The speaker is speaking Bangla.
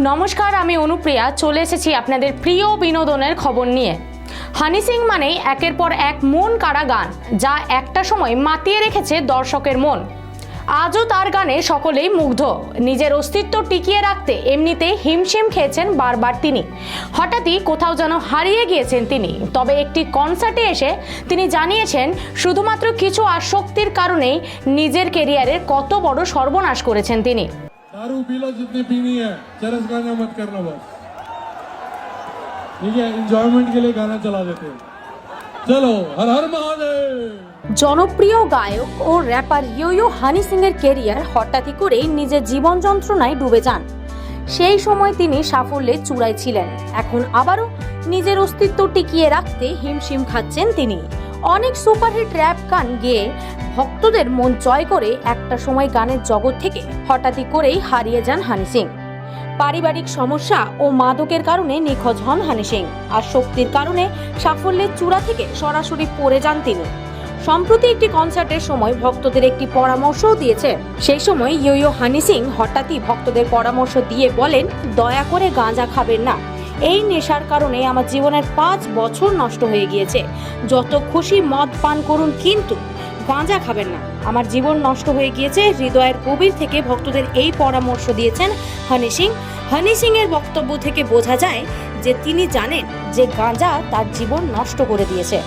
নমস্কার, আমি অনুপ্রিয়া চলে এসেছি আপনাদের প্রিয় বিনোদনের খবর নিয়ে। হানি সিং মানেই একের পর এক মন কাড়া গান, যা একটা সময় মাতিয়ে রেখেছে দর্শকের মন। আজও তার গানে সকলেই মুগ্ধ। নিজের অস্তিত্ব টিকিয়ে রাখতে এমনিতেই হিমশিম খেয়েছেন বারবার তিনি। হঠাৎই কোথাও যেন হারিয়ে গিয়েছেন তিনি। তবে একটি কনসার্টে এসে তিনি জানিয়েছেন শুধুমাত্র কিছু আসক্তির কারণেই নিজের কেরিয়ারের কত বড় সর্বনাশ করেছেন তিনি। दारू पी लो जितनी पीनी है, चरस गाना मत करना बस, ठीक है। एंजॉयमेंट के लिए गाना चला देते हैं। चलो हर हर महादेव। জনপ্রিয় গায়ক ও র্যাপার ইয়ো হানি সিং এর কেরিয়ার হঠাৎই করেই নিজের জীবন যন্ত্রণায় ডুবে যান। সেই সময় তিনি সাফল্যের চূড়ায় ছিলেন। এখন আবারও নিজের অস্তিত্ব টিকিয়ে রাখতে হিমশিম খাচ্ছেন তিনি। অনেক সুপারহিট র্যাপ গান গেয়ে ভক্তদের মন জয় করে একটা সময় গানের জগৎ থেকে হঠাৎই করেই হারিয়ে যান হানি সিং। পারিবারিক সমস্যা ও মাদকের কারণে নিখোঁজ হন হানি সিং। আর শক্তির কারণে সাফল্যের চূড়া থেকে সরাসরি পড়ে যান তিনি। সম্প্রতি একটি কনসার্টের সময় ভক্তদের একটি পরামর্শও দিয়েছে। সেই সময় ইয়ো হানি সিং হঠাৎই ভক্তদের পরামর্শ দিয়ে বলেন, দয়া করে গাঁজা খাবেন না। এই নেশার কারণে আমার জীবনের 5 বছর নষ্ট হয়ে গিয়েছে। যত খুশি মদ পান করুন, কিন্তু গাঁজা খাবেন না। আমার জীবন নষ্ট হয়ে গিয়েছে। হৃদয়ের গভীর থেকে ভক্তদের এই পরামর্শ দিয়েছেন হানি সিং। হানি সিং এর বক্তব্য থেকে বোঝা যায় যে তিনি জানেন যে গাঁজা তার জীবন নষ্ট করে দিয়েছে।